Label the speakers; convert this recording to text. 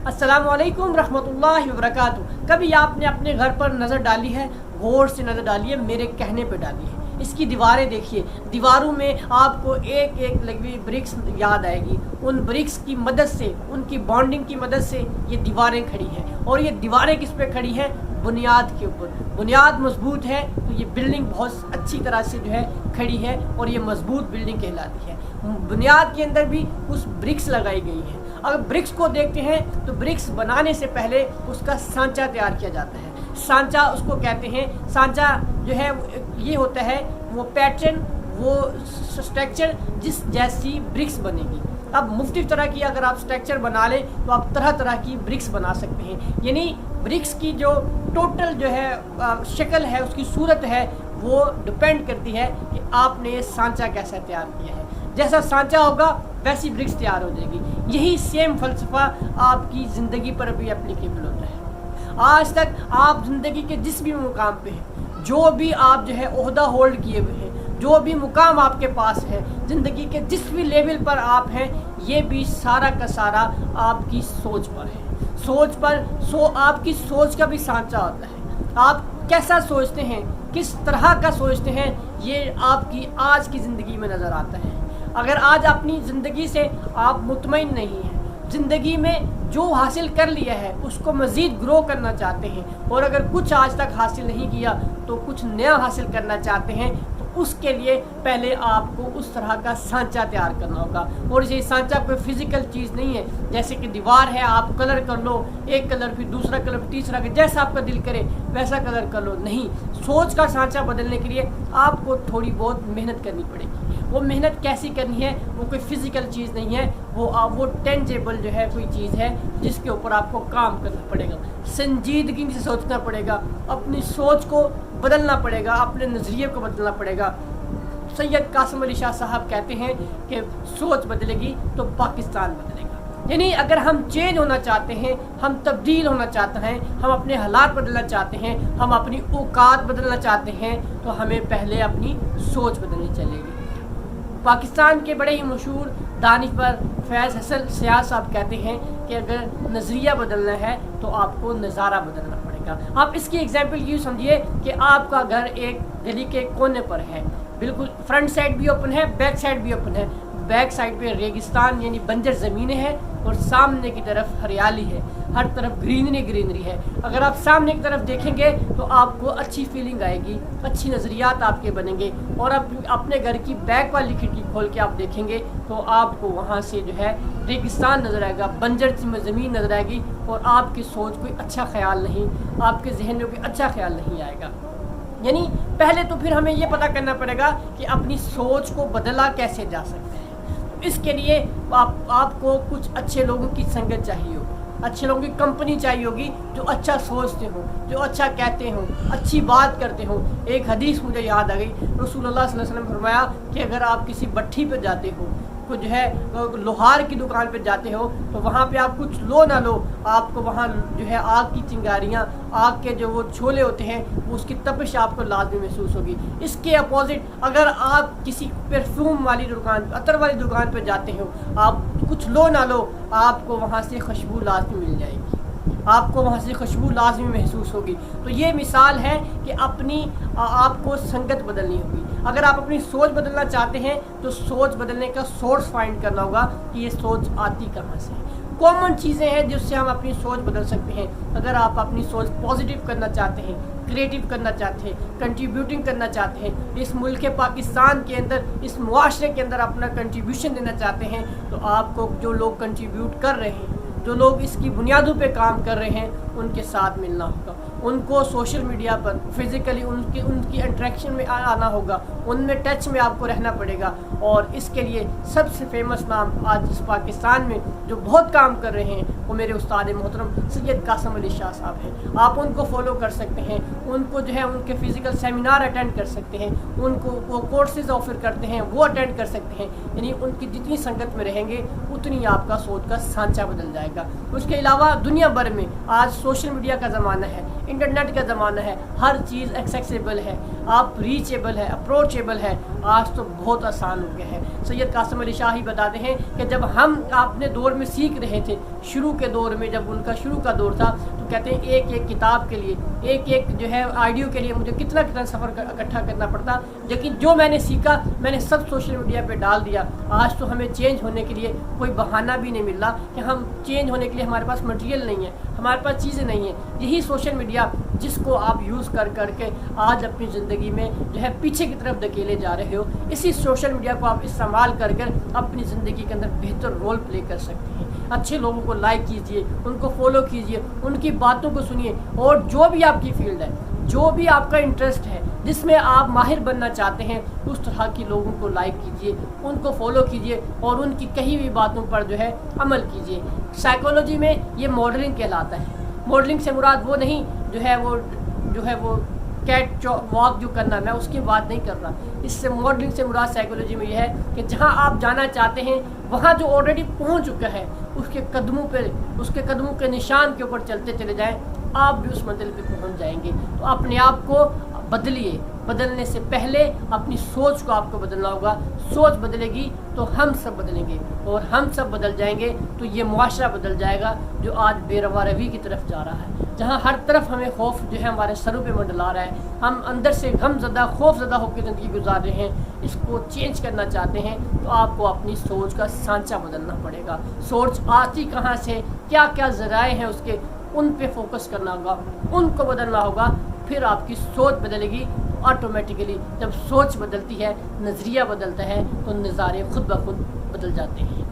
Speaker 1: अस्सलामुअलैकुम रहमतुल्लाहि वबरकातुहू। कभी आपने अपने घर पर नज़र डाली है? गौर से नज़र डालिए, मेरे कहने पे डाली है। इसकी दीवारें देखिए, दीवारों में आपको एक एक लगी हुई ब्रिक्स याद आएगी। उन ब्रिक्स की मदद से, उनकी बॉन्डिंग की मदद से ये दीवारें खड़ी हैं। और ये दीवारें किस पे खड़ी हैं? बुनियाद के ऊपर। बुनियाद मजबूत है तो ये बिल्डिंग बहुत अच्छी तरह से जो है खड़ी है और ये मजबूत बिल्डिंग कहलाती है। बुनियाद के अंदर भी कुछ ब्रिक्स लगाई गई हैं। अगर ब्रिक्स को देखते हैं तो ब्रिक्स बनाने से पहले उसका सांचा तैयार किया जाता है। सांचा उसको कहते हैं। सांचा जो है ये होता है वो पैटर्न, वो स्ट्रक्चर जिस जैसी ब्रिक्स बनेगी। अब मुख्तलिफ तरह की अगर आप स्ट्रक्चर बना लें तो आप तरह तरह की ब्रिक्स बना सकते हैं। यानी ब्रिक्स की जो टोटल जो है शक्ल है, उसकी सूरत है, वो डिपेंड करती है कि आपने ये सांचा कैसा तैयार किया है। जैसा सांचा होगा वैसी ब्रिक्स तैयार हो जाएगी। यही सेम फ़लसफ़ा आपकी ज़िंदगी पर भी एप्लीकेबल होता है। आज तक आप ज़िंदगी के जिस भी मुकाम पे हैं, जो भी आप जो है ओहदा होल्ड किए हुए हैं, जो भी मुकाम आपके पास है, ज़िंदगी के जिस भी लेवल पर आप हैं, ये भी सारा का सारा आपकी सोच पर है। सोच पर आपकी सोच का भी सांचा होता है। आप कैसा सोचते हैं, किस तरह का सोचते हैं, ये आपकी आज की ज़िंदगी में नज़र आता है। अगर आज अपनी ज़िंदगी से आप मुतमईन नहीं हैं, ज़िंदगी में जो हासिल कर लिया है उसको मज़ीद ग्रो करना चाहते हैं, और अगर कुछ आज तक हासिल नहीं किया तो कुछ नया हासिल करना चाहते हैं, तो उसके लिए पहले आपको उस तरह का सांचा तैयार करना होगा। और ये सांचा कोई फिज़िकल चीज़ नहीं है, जैसे कि दीवार है आप कलर कर लो, एक कलर फिर दूसरा कलर फिर तीसरा, जैसा आपका दिल करे वैसा कलर कर लो। नहीं, सोच का सांचा बदलने के लिए आपको थोड़ी बहुत मेहनत करनी पड़ेगी। वो मेहनत कैसी करनी है? वो कोई फिज़िकल चीज़ नहीं है, वो टेंजेबल जो है कोई चीज़ है जिसके ऊपर आपको काम करना पड़ेगा, संजीदगी से सोचना पड़ेगा, अपनी सोच को बदलना पड़ेगा, अपने नज़रिए को बदलना पड़ेगा। सैयद कासिम अली शाह साहब कहते हैं कि सोच बदलेगी तो पाकिस्तान बदलेगा। यानी अगर हम चेंज होना चाहते हैं, हम तब्दील होना चाहते हैं, हम अपने हालात बदलना चाहते हैं, हम अपनी औकात बदलना चाहते हैं, तो हमें पहले अपनी सोच बदलनी चलेगी। पाकिस्तान के बड़े ही मशहूर दानिशवर फैज़ हसन सियाह साहब कहते हैं कि अगर नज़रिया बदलना है तो आपको नज़ारा बदलना पड़ेगा। आप इसकी एग्जांपल यूँ समझिए कि आपका घर एक गली के कोने पर है, बिल्कुल फ्रंट साइड भी ओपन है, बैक साइड भी ओपन है। बैक साइड पे रेगिस्तान यानी बंजर ज़मीनें हैं और सामने की तरफ हरियाली है, हर तरफ ग्रीनरी है। अगर आप सामने की तरफ देखेंगे तो आपको अच्छी फीलिंग आएगी, अच्छी नज़रियात आपके बनेंगे। और आप अपने घर की बैक वाली खिड़की खोल के आप देखेंगे तो आपको वहाँ से जो है रेगिस्तान नज़र आएगा, बंजर ज़मीन नज़र आएगी, और आपकी सोच कोई अच्छा ख्याल नहीं, आपके जहन में कोई अच्छा ख्याल नहीं आएगा। यानी पहले तो फिर हमें ये पता करना पड़ेगा कि अपनी सोच को बदला कैसे जा सकता है। इसके लिए आपको कुछ अच्छे लोगों की संगत चाहिए होगी, अच्छे लोगों की कंपनी चाहिए होगी, जो अच्छा सोचते हो, जो अच्छा कहते हो, अच्छी बात करते हो। एक हदीस मुझे याद आ गई, रसूलुल्लाह सल्लल्लाहु अलैहि वसल्लम ने फरमाया कि अगर आप किसी भट्ठी पे जाते हो, कुछ जो है लोहार की दुकान पे जाते हो, तो वहाँ पे आप कुछ लो ना लो, आपको वहाँ जो है आग की चिंगारियाँ, आग के जो वो छोले होते हैं, वो उसकी तपिश आपको लाजमी महसूस होगी। इसके अपोजिट अगर आप किसी परफ्यूम वाली दुकान, अतर वाली दुकान पे जाते हो, आप कुछ लो ना लो, आपको वहाँ से खुशबू लाजमी मिल जाएगी, आपको वहाँ से खुशबू लाजमी महसूस होगी। तो ये मिसाल है कि अपनी आपको संगत बदलनी होगी। अगर आप अपनी सोच बदलना चाहते हैं तो सोच बदलने का सोर्स फाइंड करना होगा कि ये सोच आती कहाँ से। कॉमन चीज़ें हैं जिससे हम अपनी सोच बदल सकते हैं। अगर आप अपनी सोच पॉजिटिव करना चाहते हैं, क्रिएटिव करना चाहते हैं, कंट्रीब्यूटिंग करना चाहते हैं, इस मुल्क पाकिस्तान के अंदर, इस मुआशरे के अंदर अपना कंट्रीब्यूशन देना चाहते हैं, तो आपको जो लोग कंट्रीब्यूट कर रहे हैं, जो लोग इसकी बुनियादों पे काम कर रहे हैं, उनके साथ मिलना होगा, उनको सोशल मीडिया पर फिज़िकली उनकी इंटरेक्शन में आना होगा, उनमें टच में आपको रहना पड़ेगा। और इसके लिए सबसे फेमस नाम आज इस पाकिस्तान में जो बहुत काम कर रहे हैं वो मेरे उस्ताद मोहतरम सैयद कासिम अली शाह साहब हैं। आप उनको फॉलो कर सकते हैं, उनको जो है उनके फ़िज़िकल सेमिनार अटेंड कर सकते हैं, उनको वो कोर्सेज़ ऑफ़र करते हैं, वो अटेंड कर सकते हैं। यानी उनकी जितनी संगत में रहेंगे उतनी आपका सोच का सांचा बदल जाएगा। उसके अलावा दुनिया भर में आज सोशल मीडिया का ज़माना है, انٹرنیٹ کا زمانہ ہے، ہر چیز ایکسیسیبل ہے، آپ ریچیبل ہے، اپروچیبل ہے، آج تو بہت آسان ہو گیا ہے۔ سید قاسم علی شاہی بتاتے ہیں کہ جب ہم اپنے دور میں سیکھ رہے تھے، شروع کے دور میں جب ان کا شروع کا دور تھا، تو کہتے ہیں ایک ایک کتاب کے لیے، ایک ایک جو ہے آڈیو کے لیے مجھے کتنا سفر اکٹھا کرنا پڑتا، لیکن جو میں نے سیکھا میں نے سب سوشل میڈیا پہ ڈال دیا۔ آج تو ہمیں چینج ہونے کے لیے کوئی بہانہ بھی نہیں مل رہا کہ ہم چینج ہونے کے لیے ہمارے پاس مٹیریل نہیں ہے، ہمارے پاس چیزیں نہیں ہیں۔ یہی سوشل میڈیا جس کو آپ یوز کر کے آج اپنی زندگی میں جو ہے پیچھے کی طرف دھکیلے جا رہے ہو، اسی سوشل میڈیا کو آپ استعمال کر اپنی زندگی کے اندر بہتر رول پلے کر سکتے ہیں۔ اچھے لوگوں کو لائک کیجئے، ان کو فالو کیجئے، ان کی باتوں کو سنیے، اور جو بھی آپ کی فیلڈ ہے، جو بھی آپ کا انٹرسٹ ہے، جس میں آپ ماہر بننا چاہتے ہیں، اس طرح کی لوگوں کو لائک کیجئے، ان کو فالو کیجئے، اور ان کی کہی ہوئی باتوں پر جو ہے عمل کیجئے۔ سائیکالوجی میں یہ ماڈلنگ کہلاتا ہے۔ ماڈلنگ سے مراد وہ نہیں جو ہے وہ کیٹ واک جو کرنا، میں اس کی بات نہیں کر رہا۔ اس سے ماڈلنگ سے مراد سائیکالوجی میں یہ ہے کہ جہاں آپ جانا چاہتے ہیں وہاں جو آلریڈی پہنچ چکا ہے، اس کے قدموں کے نشان کے اوپر چلتے چلے جائیں، آپ بھی اس منزل پہ پہنچ جائیں گے۔ تو اپنے آپ کو بدلیے، بدلنے سے پہلے اپنی سوچ کو آپ کو بدلنا ہوگا۔ سوچ بدلے گی تو ہم سب بدلیں گے، اور ہم سب بدل جائیں گے تو یہ معاشرہ بدل جائے گا جو آج بے روا روی کی طرف جا رہا ہے، جہاں ہر طرف ہمیں خوف جو ہے ہمارے سروں پہ منڈلا رہا ہے، ہم اندر سے غم زدہ، خوف زدہ ہو کے زندگی گزار رہے ہیں۔ اس کو چینج کرنا چاہتے ہیں تو آپ کو اپنی سوچ کا سانچہ بدلنا پڑے گا۔ سوچ آتی کہاں سے، کیا کیا ذرائع ہیں اس کے، ان پہ فوکس کرنا ہوگا، ان کو بدلنا ہوگا، پھر آپ کی سوچ بدلے گی۔ آٹومیٹیکلی جب سوچ بدلتی ہے، نظریہ بدلتا ہے، تو نظارے خود بخود بدل جاتے ہیں۔